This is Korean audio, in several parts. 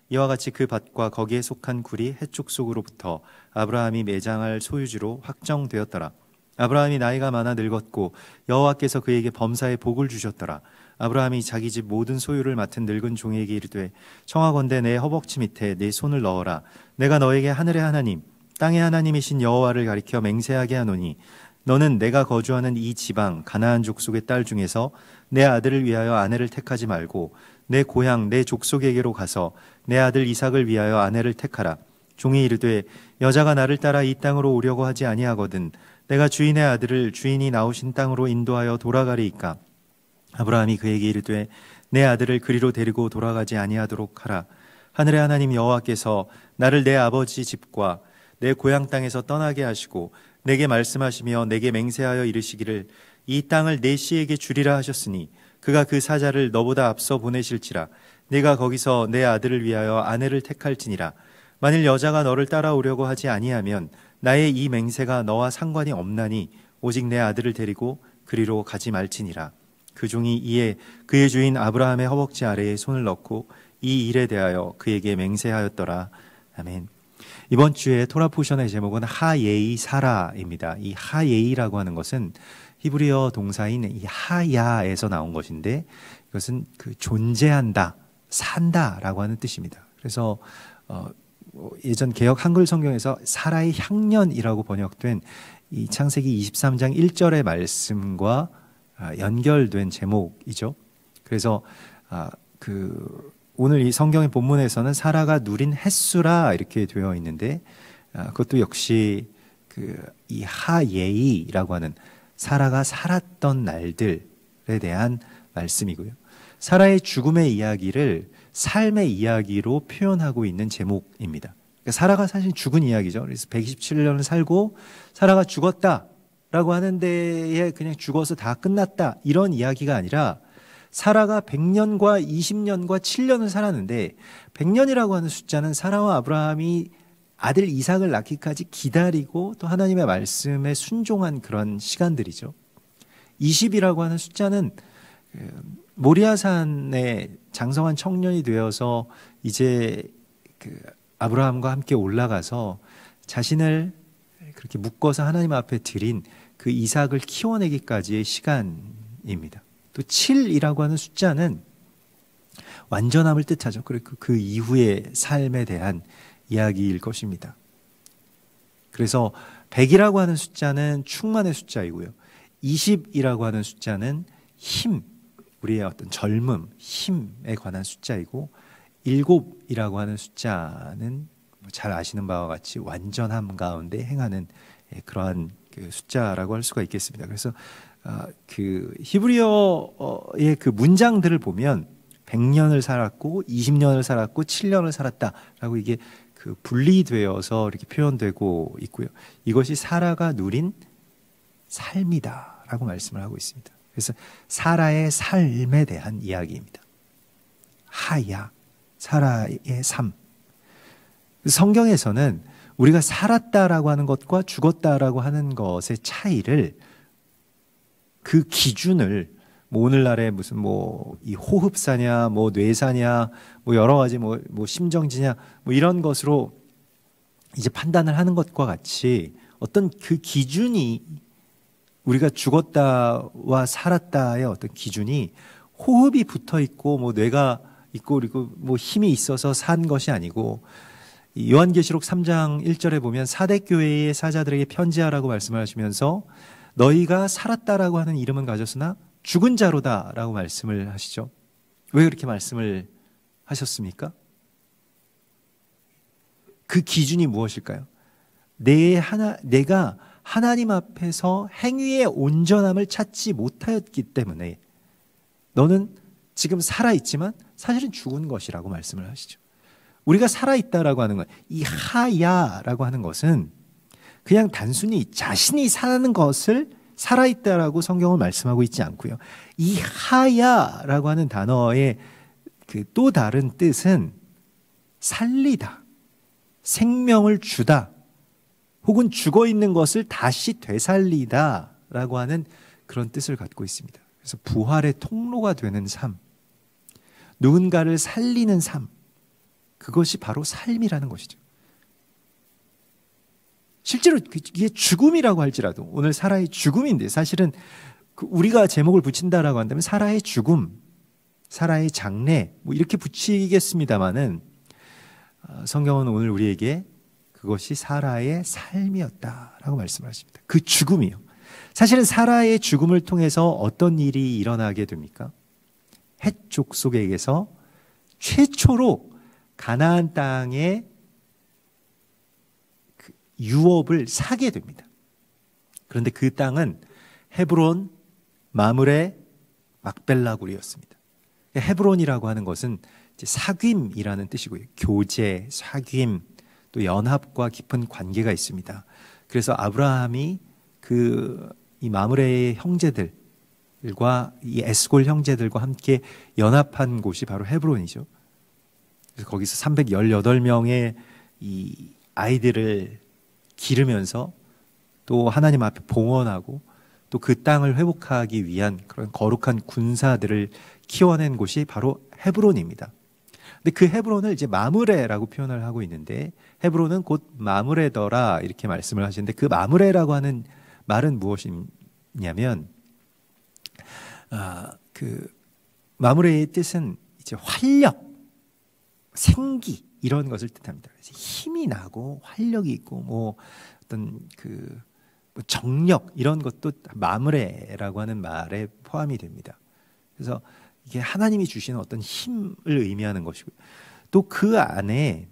이와 같이 그 밭과 거기에 속한 굴이 해쪽 속으로부터 아브라함이 매장할 소유지로 확정되었더라. 아브라함이 나이가 많아 늙었고 여호와께서 그에게 범사에 복을 주셨더라. 아브라함이 자기 집 모든 소유를 맡은 늙은 종에게 이르되 청하건대 내 허벅지 밑에 내 손을 넣어라. 내가 너에게 하늘의 하나님 땅의 하나님이신 여호와를 가리켜 맹세하게 하노니 너는 내가 거주하는 이 지방 가나안 족속의 딸 중에서 내 아들을 위하여 아내를 택하지 말고 내 고향 내 족속에게로 가서 내 아들 이삭을 위하여 아내를 택하라. 종이 이르되 여자가 나를 따라 이 땅으로 오려고 하지 아니하거든 내가 주인의 아들을 주인이 나오신 땅으로 인도하여 돌아가리이까. 아브라함이 그에게 이르되 내 아들을 그리로 데리고 돌아가지 아니하도록 하라. 하늘의 하나님 여호와께서 나를 내 아버지 집과 내 고향 땅에서 떠나게 하시고 내게 말씀하시며 내게 맹세하여 이르시기를 이 땅을 내 씨에게 주리라 하셨으니 그가 그 사자를 너보다 앞서 보내실지라. 네가 거기서 내 아들을 위하여 아내를 택할지니라. 만일 여자가 너를 따라오려고 하지 아니하면 나의 이 맹세가 너와 상관이 없나니 오직 내 아들을 데리고 그리로 가지 말지니라. 그 종이 이에 그의 주인 아브라함의 허벅지 아래에 손을 넣고 이 일에 대하여 그에게 맹세하였더라. 아멘. 이번 주에 토라 포션의 제목은 하예이 사라입니다. 이 하예이라고 하는 것은 히브리어 동사인 이 하야에서 나온 것인데 이것은 그 존재한다, 산다라고 하는 뜻입니다. 그래서 예전 개역 한글 성경에서 사라의 향년이라고 번역된 이 창세기 23장 1절의 말씀과 연결된 제목이죠. 그래서 오늘 이 성경의 본문에서는 사라가 누린 햇수라 이렇게 되어 있는데 그것도 역시 이 하예이라고 하는 사라가 살았던 날들에 대한 말씀이고요. 사라의 죽음의 이야기를 삶의 이야기로 표현하고 있는 제목입니다. 그러니까 사라가 사실 죽은 이야기죠. 그래서 127년을 살고 사라가 죽었다라고 하는 데에 그냥 죽어서 다 끝났다 이런 이야기가 아니라 사라가 100년과 20년과 7년을 살았는데 100년이라고 하는 숫자는 사라와 아브라함이 아들 이삭을 낳기까지 기다리고 또 하나님의 말씀에 순종한 그런 시간들이죠. 20이라고 하는 숫자는 모리아산에 장성한 청년이 되어서 이제 아브라함과 함께 올라가서 자신을 그렇게 묶어서 하나님 앞에 드린 그 이삭을 키워내기까지의 시간입니다. 또 7이라고 하는 숫자는 완전함을 뜻하죠. 그리고 그 이후의 삶에 대한 이야기일 것입니다. 그래서 100이라고 하는 숫자는 충만의 숫자이고요. 20이라고 하는 숫자는 힘, 우리의 어떤 젊음, 힘에 관한 숫자이고 7이라고 하는 숫자는 잘 아시는 바와 같이 완전함 가운데 행하는 그러한 숫자라고 할 수가 있겠습니다. 그래서 히브리어의 그 문장들을 보면 100년을 살았고 20년을 살았고 7년을 살았다라고 이게 분리되어서 이렇게 표현되고 있고요. 이것이 사라가 누린 삶이다라고 말씀을 하고 있습니다. 그래서 사라의 삶에 대한 이야기입니다. 하야, 사라의 삶. 성경에서는 우리가 살았다라고 하는 것과 죽었다라고 하는 것의 차이를 그 기준을 오늘날에 무슨 이 호흡사냐, 뇌사냐, 여러 가지 심정지냐, 이런 것으로 이제 판단을 하는 것과 같이 어떤 그 기준이 우리가 죽었다와 살았다의 어떤 기준이 호흡이 붙어 있고 뇌가 있고 그리고 힘이 있어서 산 것이 아니고 요한계시록 3장 1절에 보면 사대교회의 사자들에게 편지하라고 말씀을 하시면서 너희가 살았다라고 하는 이름은 가졌으나 죽은 자로다라고 말씀을 하시죠. 왜 그렇게 말씀을 하셨습니까? 그 기준이 무엇일까요? 내가 하나님 앞에서 행위의 온전함을 찾지 못하였기 때문에 너는 지금 살아있지만 사실은 죽은 것이라고 말씀을 하시죠. 우리가 살아있다라고 하는 것, 이 하야라고 하는 것은 그냥 단순히 자신이 사는 것을 살아있다라고 성경을 말씀하고 있지 않고요. 이 하야라고 하는 단어의 또 다른 뜻은 살리다, 생명을 주다, 혹은 죽어있는 것을 다시 되살리다라고 하는 그런 뜻을 갖고 있습니다. 그래서 부활의 통로가 되는 삶, 누군가를 살리는 삶, 그것이 바로 삶이라는 것이죠. 실제로 이게 죽음이라고 할지라도 오늘 사라의 죽음인데 사실은 우리가 제목을 붙인다라고 한다면 사라의 죽음, 사라의 장례 뭐 이렇게 붙이겠습니다마는 성경은 오늘 우리에게 그것이 사라의 삶이었다라고 말씀하십니다. 그 죽음이요. 사실은 사라의 죽음을 통해서 어떤 일이 일어나게 됩니까? 헷 족속에게서 최초로 가나안 땅의 그 유업을 사게 됩니다. 그런데 그 땅은 헤브론, 마므레, 막벨라굴이었습니다. 헤브론이라고 하는 것은 이제 사귐이라는 뜻이고요. 교제, 사귐, 또 연합과 깊은 관계가 있습니다. 그래서 아브라함이 이 마므레의 형제들과 이 에스골 형제들과 함께 연합한 곳이 바로 헤브론이죠. 그래서 거기서 318명의 이 아이들을 기르면서 또 하나님 앞에 봉헌하고 또 그 땅을 회복하기 위한 그런 거룩한 군사들을 키워낸 곳이 바로 헤브론입니다. 근데 그 헤브론을 이제 마므레라고 표현을 하고 있는데 헤브론은 곧 마므레더라 이렇게 말씀을 하시는데 그 마므레라고 하는 말은 무엇이냐면 그 마므레의 뜻은 이제 활력, 생기 이런 것을 뜻합니다. 그래서 힘이 나고 활력이 있고 뭐 어떤 그 정력 이런 것도 마므레라고 하는 말에 포함이 됩니다. 그래서 이게 하나님이 주시는 어떤 힘을 의미하는 것이고요. 또 그 안에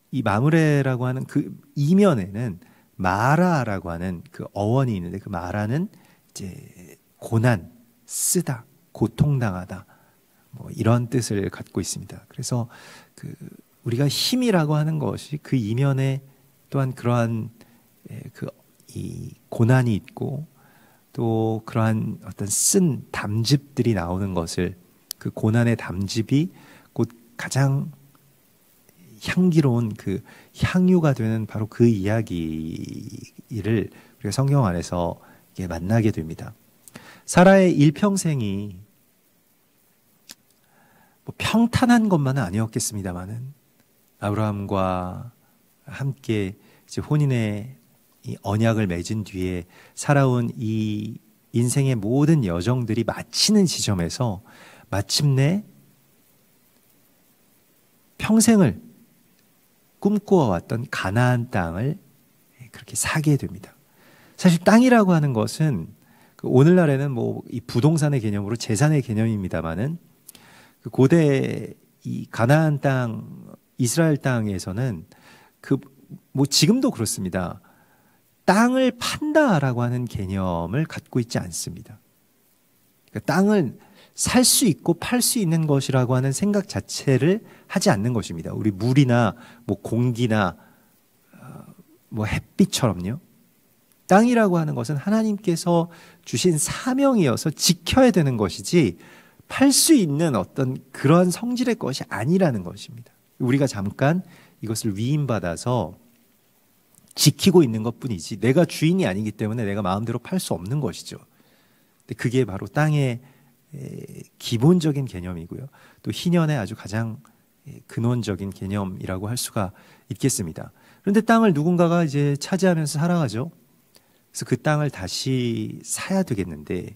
이 마므레라고 하는 그 이면에는 마라라고 하는 그 어원이 있는데 그 마라는 이제 고난, 쓰다, 고통당하다 뭐 이런 뜻을 갖고 있습니다. 그래서 그 우리가 힘이라고 하는 것이 그 이면에 또한 그러한 이 고난이 있고 또 그러한 어떤 쓴 담즙들이 나오는 것을 그 고난의 담즙이 곧 가장 향기로운 그 향유가 되는 바로 그 이야기를 우리가 성경 안에서 만나게 됩니다. 사라의 일평생이 뭐 평탄한 것만은 아니었겠습니다만은 아브라함과 함께 이제 혼인의 이 언약을 맺은 뒤에 살아온 이 인생의 모든 여정들이 마치는 지점에서 마침내 평생을 꿈꾸어왔던 가나안 땅을 그렇게 사게 됩니다. 사실 땅이라고 하는 것은 오늘날에는 뭐 이 부동산의 개념으로 재산의 개념입니다만은 그 고대 이 가나안 땅, 이스라엘 땅에서는 뭐 지금도 그렇습니다. 땅을 판다라고 하는 개념을 갖고 있지 않습니다. 그러니까 땅을 살 수 있고 팔 수 있는 것이라고 하는 생각 자체를 하지 않는 것입니다. 우리 물이나 뭐 공기나 뭐 햇빛처럼요. 땅이라고 하는 것은 하나님께서 주신 사명이어서 지켜야 되는 것이지 팔 수 있는 어떤 그러한 성질의 것이 아니라는 것입니다. 우리가 잠깐 이것을 위임받아서 지키고 있는 것뿐이지 내가 주인이 아니기 때문에 내가 마음대로 팔 수 없는 것이죠. 근데 그게 바로 땅의 기본적인 개념이고요. 또 희년의 아주 가장 근원적인 개념이라고 할 수가 있겠습니다. 그런데 땅을 누군가가 이제 차지하면서 살아가죠. 그래서 그 땅을 다시 사야 되겠는데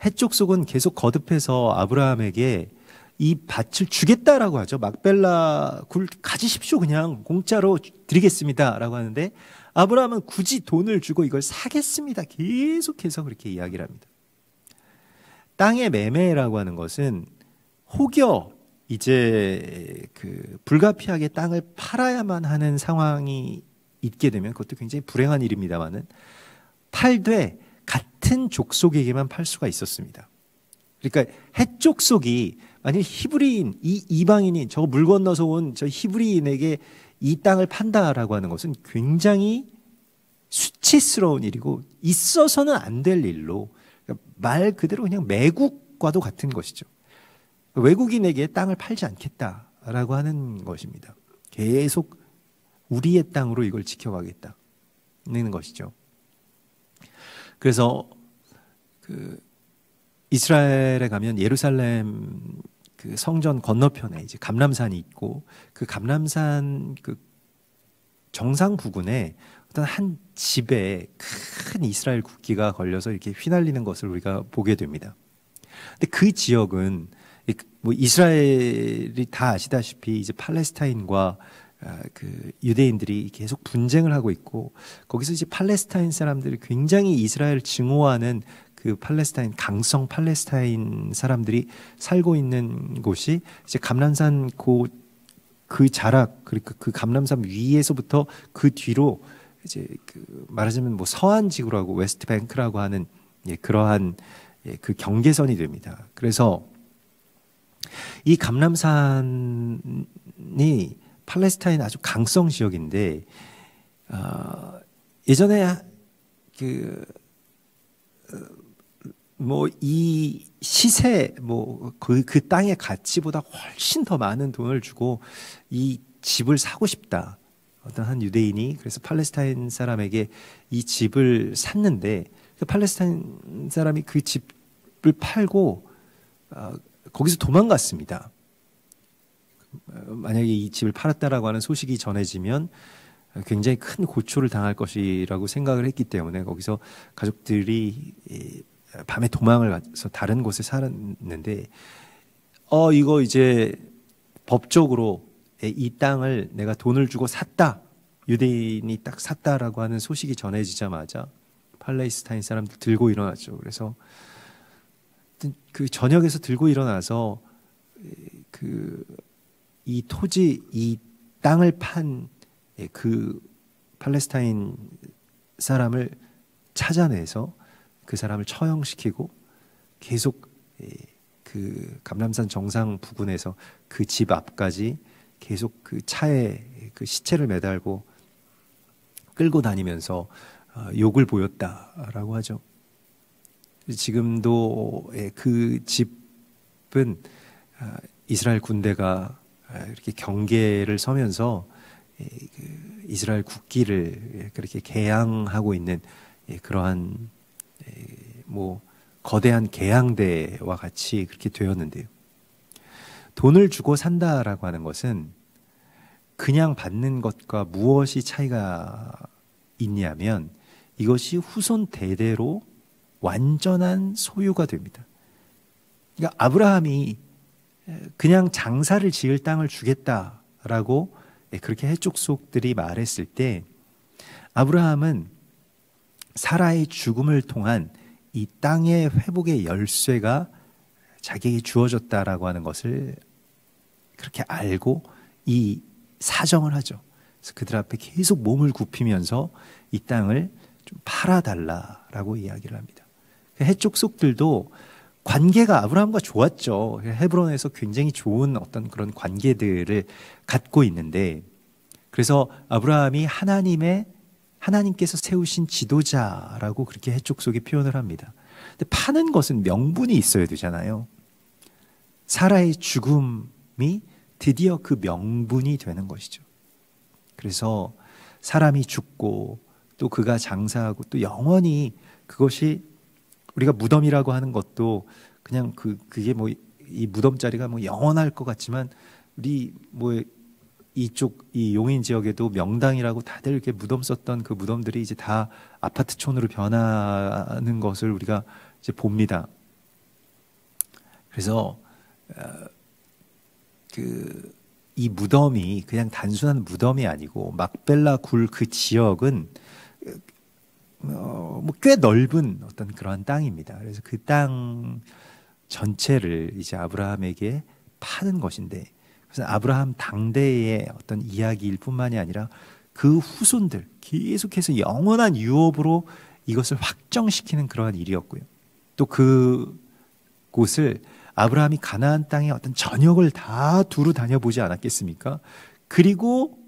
헷족속은 계속 거듭해서 아브라함에게 이 밭을 주겠다라고 하죠. 막벨라 굴 가지십시오. 그냥 공짜로 드리겠습니다라고 하는데 아브라함은 굳이 돈을 주고 이걸 사겠습니다. 계속해서 그렇게 이야기를 합니다. 땅의 매매라고 하는 것은 혹여 이제 그 불가피하게 땅을 팔아야만 하는 상황이 있게 되면 그것도 굉장히 불행한 일입니다만은 팔되 같은 족속에게만 팔 수가 있었습니다. 그러니까 헷 족속이 만일 히브리인, 이 이방인이 저 물 건너서 온 저 히브리인에게 이 땅을 판다라고 하는 것은 굉장히 수치스러운 일이고 있어서는 안 될 일로 그러니까 말 그대로 그냥 매국과도 같은 것이죠. 외국인에게 땅을 팔지 않겠다라고 하는 것입니다. 계속 우리의 땅으로 이걸 지켜가겠다는 것이죠. 그래서 그 이스라엘에 가면 예루살렘 그 성전 건너편에 이제 감람산이 있고 그 감람산 그 정상 부근에 어떤 한 집에 큰 이스라엘 국기가 걸려서 이렇게 휘날리는 것을 우리가 보게 됩니다. 근데 그 지역은 뭐 이스라엘이 다 아시다시피 이제 팔레스타인과 그 유대인들이 계속 분쟁을 하고 있고 거기서 이제 팔레스타인 사람들이 굉장히 이스라엘을 증오하는 그 팔레스타인 강성 팔레스타인 사람들이 살고 있는 곳이 이제 감람산 그 자락 그러니까 그 감람산 위에서부터 그 뒤로 이제 그 말하자면 뭐 서안 지구라고 웨스트뱅크라고 하는 그러한 그 경계선이 됩니다. 그래서 이 감람산이 팔레스타인 아주 강성 지역인데 예전에 그 뭐 이 시세 뭐 그 땅의 가치보다 훨씬 더 많은 돈을 주고 이 집을 사고 싶다. 어떤 한 유대인이 그래서 팔레스타인 사람에게 이 집을 샀는데 그 팔레스타인 사람이 그 집을 팔고 거기서 도망갔습니다. 만약에 이 집을 팔았다라고 하는 소식이 전해지면 굉장히 큰 고초를 당할 것이라고 생각을 했기 때문에 거기서 가족들이 밤에 도망을 가서 다른 곳에 살았는데 이거 이제 법적으로 이 땅을 내가 돈을 주고 샀다. 유대인이 딱 샀다라고 하는 소식이 전해지자마자 팔레스타인 사람들 들고 일어났죠. 그래서 그 저녁에서 들고 일어나서 그 이 토지, 이 땅을 판 그 팔레스타인 사람을 찾아내서 그 사람을 처형시키고 계속 그 감람산 정상 부근에서 그 집 앞까지 계속 그 차에 그 시체를 매달고 끌고 다니면서 욕을 보였다라고 하죠. 지금도 그 집은 이스라엘 군대가 이렇게 경계를 서면서 이스라엘 국기를 그렇게 개양하고 있는 그러한 뭐 거대한 개양대와 같이 그렇게 되었는데요. 돈을 주고 산다라고 하는 것은 그냥 받는 것과 무엇이 차이가 있냐면 이것이 후손 대대로 완전한 소유가 됩니다. 그러니까 아브라함이 그냥 장사를 지을 땅을 주겠다라고 그렇게 해족속들이 말했을 때 아브라함은 사라의 죽음을 통한 이 땅의 회복의 열쇠가 자기에게 주어졌다라고 하는 것을 그렇게 알고 이 사정을 하죠. 그래서 그들 앞에 계속 몸을 굽히면서 이 땅을 좀 팔아달라라고 이야기를 합니다. 해족속들도 관계가 아브라함과 좋았죠. 헤브론에서 굉장히 좋은 어떤 그런 관계들을 갖고 있는데 그래서 아브라함이 하나님께서 세우신 지도자라고 그렇게 해족속이 표현을 합니다. 근데 파는 것은 명분이 있어야 되잖아요. 사라의 죽음이 드디어 그 명분이 되는 것이죠. 그래서 사람이 죽고 또 그가 장사하고 또 영원히 그것이 우리가 무덤이라고 하는 것도 그냥 그게 뭐 이 무덤자리가 뭐 영원할 것 같지만 우리 뭐 이쪽 이 용인 지역에도 명당이라고 다들 이렇게 무덤 썼던 그 무덤들이 이제 다 아파트촌으로 변하는 것을 우리가 이제 봅니다. 그래서 이 무덤이 그냥 단순한 무덤이 아니고 막벨라 굴 그 지역은 뭐 꽤 넓은 어떤 그러한 땅입니다. 그래서 그 땅 전체를 이제 아브라함에게 파는 것인데, 그래서 아브라함 당대의 어떤 이야기일 뿐만이 아니라 그 후손들 계속해서 영원한 유업으로 이것을 확정시키는 그러한 일이었고요. 또 그 곳을 아브라함이 가나안 땅의 어떤 전역을 다 두루 다녀보지 않았겠습니까? 그리고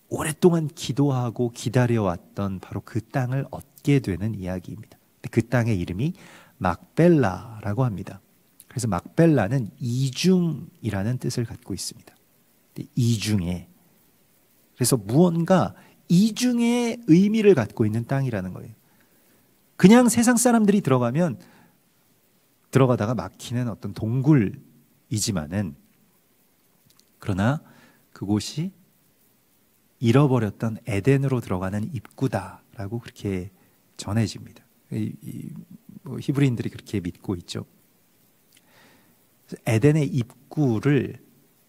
오랫동안 기도하고 기다려왔던 바로 그 땅을 얻게 되는 이야기입니다. 그 땅의 이름이 막벨라라고 합니다. 그래서 막벨라는 이중이라는 뜻을 갖고 있습니다. 이중에, 그래서 무언가 이중의 의미를 갖고 있는 땅이라는 거예요. 그냥 세상 사람들이 들어가다가 막히는 어떤 동굴 이지만은 그러나 그곳이 잃어버렸던 에덴으로 들어가는 입구다라고 그렇게 전해집니다. 히브리인들이 그렇게 믿고 있죠. 에덴의 입구를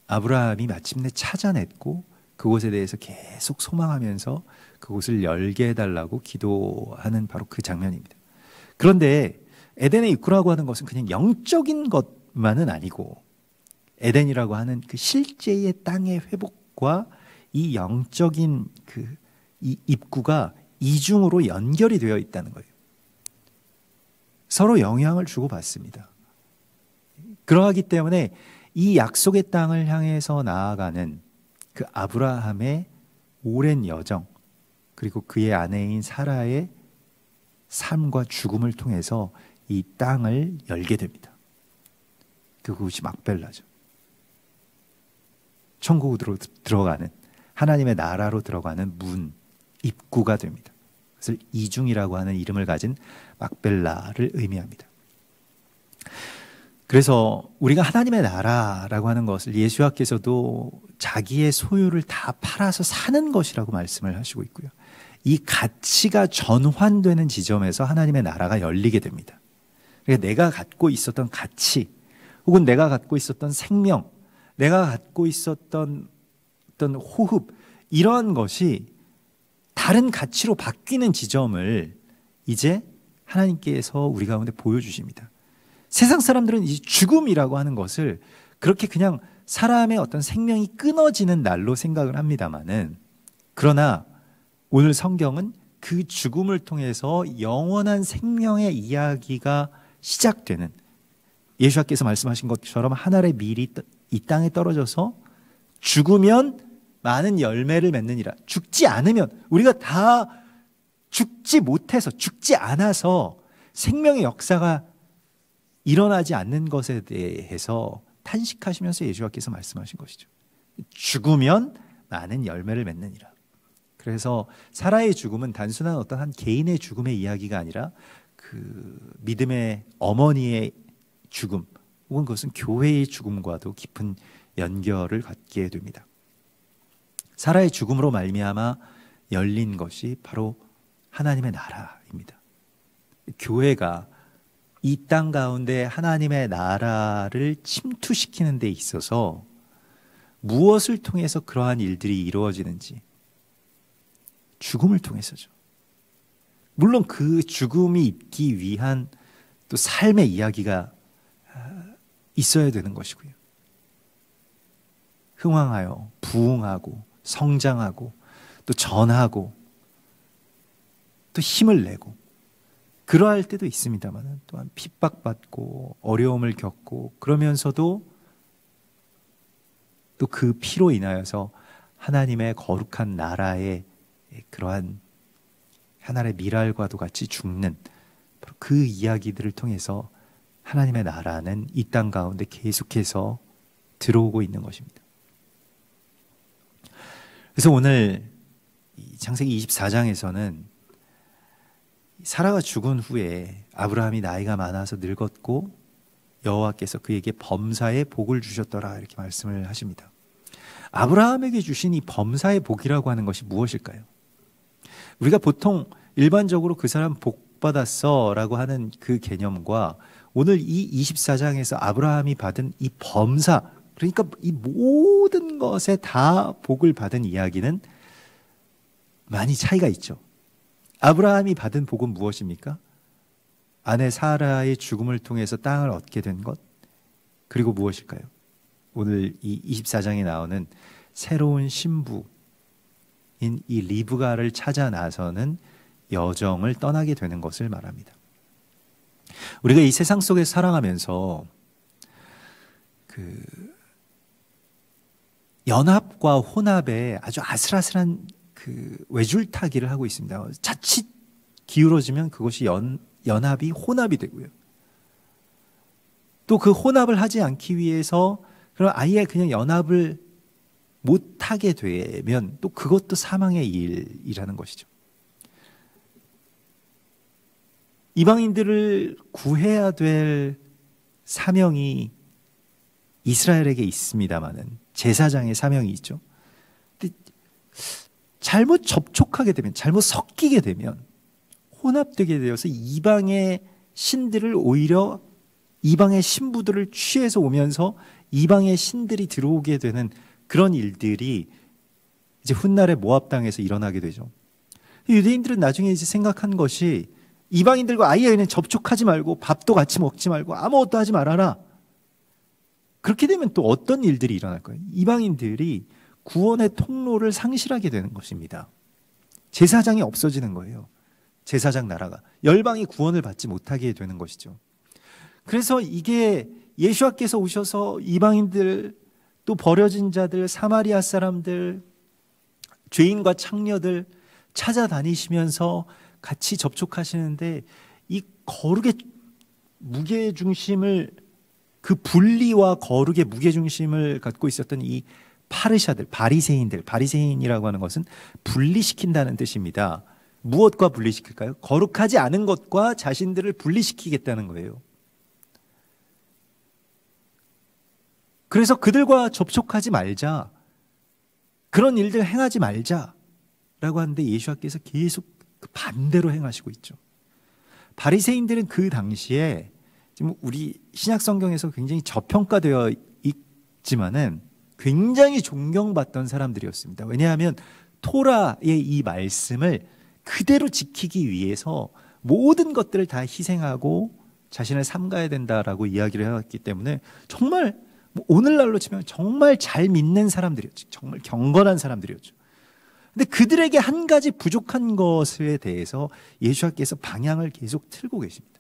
아브라함이 마침내 찾아냈고 그곳에 대해서 계속 소망하면서 그곳을 열게 해달라고 기도하는 바로 그 장면입니다. 그런데 에덴의 입구라고 하는 것은 그냥 영적인 것만은 아니고 에덴이라고 하는 그 실제의 땅의 회복과 이 영적인 이 입구가 이중으로 연결이 되어 있다는 거예요. 서로 영향을 주고받습니다. 그러하기 때문에 이 약속의 땅을 향해서 나아가는 그 아브라함의 오랜 여정, 그리고 그의 아내인 사라의 삶과 죽음을 통해서 이 땅을 열게 됩니다. 그곳이 막벨라죠. 천국으로 들어가는, 하나님의 나라로 들어가는 문, 입구가 됩니다. 그것을 이중이라고 하는 이름을 가진 막벨라를 의미합니다. 그래서 우리가 하나님의 나라라고 하는 것을 예수님께서도 자기의 소유를 다 팔아서 사는 것이라고 말씀을 하시고 있고요. 이 가치가 전환되는 지점에서 하나님의 나라가 열리게 됩니다. 그러니까 내가 갖고 있었던 가치, 혹은 내가 갖고 있었던 생명, 내가 갖고 있었던 어떤 호흡, 이러한 것이 다른 가치로 바뀌는 지점을 이제 하나님께서 우리 가운데 보여주십니다. 세상 사람들은 이 죽음이라고 하는 것을 그렇게 그냥 사람의 어떤 생명이 끊어지는 날로 생각을 합니다마는, 그러나 오늘 성경은 그 죽음을 통해서 영원한 생명의 이야기가 시작되는, 예수님께서 말씀하신 것처럼 하늘의 밀이 이 땅에 떨어져서 죽으면 많은 열매를 맺느니라. 죽지 않으면, 우리가 다 죽지 못해서, 죽지 않아서 생명의 역사가 일어나지 않는 것에 대해서 탄식하시면서 예수님께서 말씀하신 것이죠. 죽으면 많은 열매를 맺느니라. 그래서 사라의 죽음은 단순한 어떤 한 개인의 죽음의 이야기가 아니라 그 믿음의 어머니의 죽음, 혹은 그것은 교회의 죽음과도 깊은 연결을 갖게 됩니다. 사라의 죽음으로 말미암아 열린 것이 바로 하나님의 나라입니다. 교회가 이 땅 가운데 하나님의 나라를 침투시키는 데 있어서 무엇을 통해서 그러한 일들이 이루어지는지, 죽음을 통해서죠. 물론 그 죽음이 있기 위한 또 삶의 이야기가 있어야 되는 것이고요. 흥왕하여 부흥하고 성장하고 또 전하고 또 힘을 내고 그러할 때도 있습니다만, 또한 핍박받고 어려움을 겪고 그러면서도 또 그 피로 인하여서 하나님의 거룩한 나라의 그러한 하나의 미랄과도 같이 죽는 그 이야기들을 통해서 하나님의 나라는 이 땅 가운데 계속해서 들어오고 있는 것입니다. 그래서 오늘 창세기 24장에서는 사라가 죽은 후에 아브라함이 나이가 많아서 늙었고 여호와께서 그에게 범사의 복을 주셨더라, 이렇게 말씀을 하십니다. 아브라함에게 주신 이 범사의 복이라고 하는 것이 무엇일까요? 우리가 보통 일반적으로 그 사람 복 받았어 라고 하는 그 개념과 오늘 이 24장에서 아브라함이 받은 이 범사, 그러니까 이 모든 것에 다 복을 받은 이야기는 많이 차이가 있죠. 아브라함이 받은 복은 무엇입니까? 아내 사라의 죽음을 통해서 땅을 얻게 된 것, 그리고 무엇일까요? 오늘 이 24장에 나오는 새로운 신부인 이 리브가를 찾아 나서는 여정을 떠나게 되는 것을 말합니다. 우리가 이 세상 속에서 살아가면서 그 연합과 혼합에 아주 아슬아슬한 그 외줄타기를 하고 있습니다. 자칫 기울어지면 그것이 연합이 혼합이 되고요. 또 그 혼합을 하지 않기 위해서 그럼 아예 그냥 연합을 못하게 되면 또 그것도 사망의 일이라는 것이죠. 이방인들을 구해야 될 사명이 이스라엘에게 있습니다마는 제사장의 사명이 있죠. 근데 잘못 접촉하게 되면, 잘못 섞이게 되면 혼합되게 되어서 이방의 신들을 오히려 이방의 신부들을 취해서 오면서 이방의 신들이 들어오게 되는 그런 일들이 이제 훗날에 모압 땅에서 일어나게 되죠. 유대인들은 나중에 이제 생각한 것이 이방인들과 아예 그냥 접촉하지 말고 밥도 같이 먹지 말고 아무것도 하지 말아라. 그렇게 되면 또 어떤 일들이 일어날 거예요? 이방인들이 구원의 통로를 상실하게 되는 것입니다. 제사장이 없어지는 거예요. 제사장 나라가. 열방이 구원을 받지 못하게 되는 것이죠. 그래서 이게 예수와께서 오셔서 이방인들, 또 버려진 자들, 사마리아 사람들, 죄인과 창녀들 찾아다니시면서 같이 접촉하시는데 이 거룩의 무게중심을, 그 분리와 거룩의 무게중심을 갖고 있었던 이 파르샤들, 바리새인들, 바리새인이라고 하는 것은 분리시킨다는 뜻입니다. 무엇과 분리시킬까요? 거룩하지 않은 것과 자신들을 분리시키겠다는 거예요. 그래서 그들과 접촉하지 말자, 그런 일들 행하지 말자라고 하는데 예수께서 계속 그 반대로 행하시고 있죠. 바리새인들은 그 당시에 지금 우리 신약 성경에서 굉장히 저평가되어 있지만은 굉장히 존경받던 사람들이었습니다. 왜냐하면 토라의 이 말씀을 그대로 지키기 위해서 모든 것들을 다 희생하고 자신을 삼가야 된다라고 이야기를 해왔기 때문에 정말 오늘날로 치면 정말 잘 믿는 사람들이었죠. 정말 경건한 사람들이었죠. 근데 그들에게 한 가지 부족한 것에 대해서 예수께서 방향을 계속 틀고 계십니다.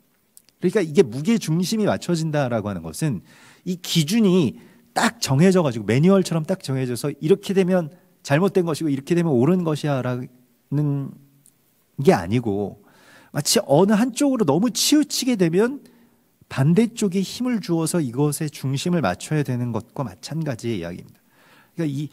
그러니까 이게 무게중심이 맞춰진다라고 하는 것은 이 기준이 딱 정해져 가지고 매뉴얼처럼 딱 정해져서 이렇게 되면 잘못된 것이고 이렇게 되면 옳은 것이야 라는 게 아니고 마치 어느 한쪽으로 너무 치우치게 되면 반대쪽에 힘을 주어서 이것에 중심을 맞춰야 되는 것과 마찬가지의 이야기입니다. 그러니까 이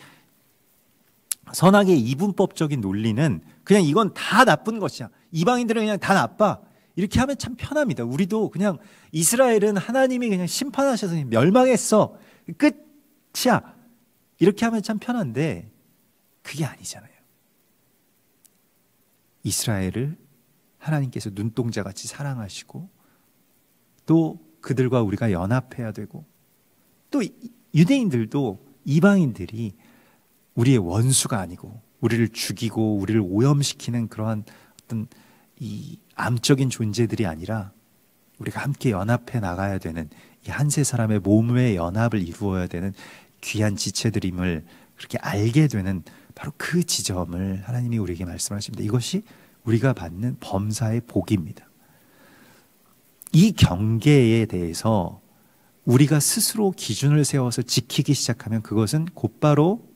선악의 이분법적인 논리는 그냥 이건 다 나쁜 것이야. 이방인들은 그냥 다 나빠. 이렇게 하면 참 편합니다. 우리도 그냥 이스라엘은 하나님이 그냥 심판하셔서 그냥 멸망했어. 끝이야. 이렇게 하면 참 편한데 그게 아니잖아요. 이스라엘을 하나님께서 눈동자같이 사랑하시고 또 그들과 우리가 연합해야 되고 또 유대인들도 이방인들이 우리의 원수가 아니고 우리를 죽이고 우리를 오염시키는 그러한 어떤 이 암적인 존재들이 아니라 우리가 함께 연합해 나가야 되는 이 한 세 사람의 몸의 연합을 이루어야 되는 귀한 지체들임을 그렇게 알게 되는 바로 그 지점을 하나님이 우리에게 말씀하십니다. 이것이 우리가 받는 범사의 복입니다. 이 경계에 대해서 우리가 스스로 기준을 세워서 지키기 시작하면 그것은 곧바로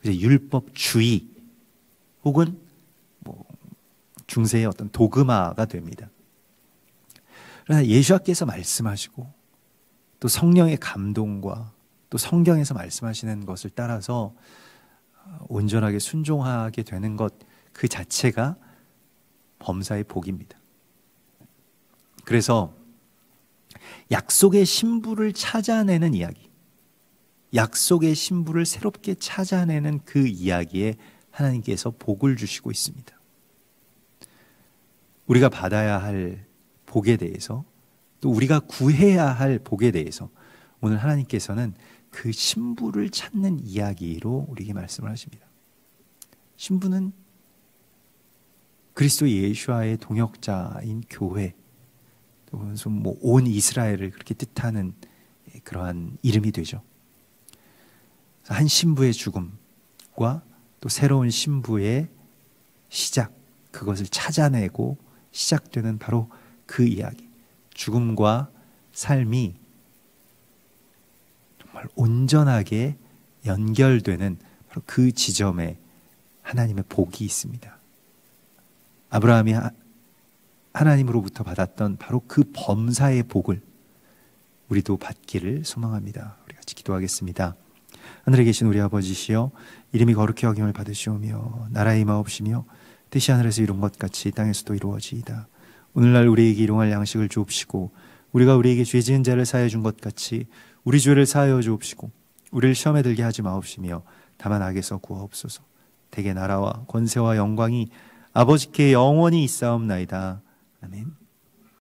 이제 율법주의 혹은 중세의 어떤 도그마가 됩니다. 그러나 예수께서 말씀하시고 또 성령의 감동과 또 성경에서 말씀하시는 것을 따라서 온전하게 순종하게 되는 것 그 자체가 범사의 복입니다. 그래서 약속의 신부를 찾아내는 이야기, 약속의 신부를 새롭게 찾아내는 그 이야기에 하나님께서 복을 주시고 있습니다. 우리가 받아야 할 복에 대해서 또 우리가 구해야 할 복에 대해서 오늘 하나님께서는 그 신부를 찾는 이야기로 우리에게 말씀을 하십니다. 신부는 그리스도 예수와의 동역자인 교회, 온 이스라엘을 그렇게 뜻하는 그러한 이름이 되죠. 한 신부의 죽음과 또 새로운 신부의 시작, 그것을 찾아내고 시작되는 바로 그 이야기, 죽음과 삶이 정말 온전하게 연결되는 바로 그 지점에 하나님의 복이 있습니다. 아브라함이 하나님으로부터 받았던 바로 그 범사의 복을 우리도 받기를 소망합니다. 우리 같이 기도하겠습니다. 하늘에 계신 우리 아버지시여, 이름이 거룩히 여김을 받으시오며 나라의 임하옵시며 뜻이 하늘에서 이룬 것 같이 땅에서도 이루어지이다. 오늘날 우리에게 일용할 양식을 주옵시고 우리가 우리에게 죄 지은 자를 사하여 준 것 같이 우리 죄를 사하여 주옵시고 우리를 시험에 들게 하지 마옵시며 다만 악에서 구하옵소서. 대개 나라와 권세와 영광이 아버지께 영원히 있사옵나이다.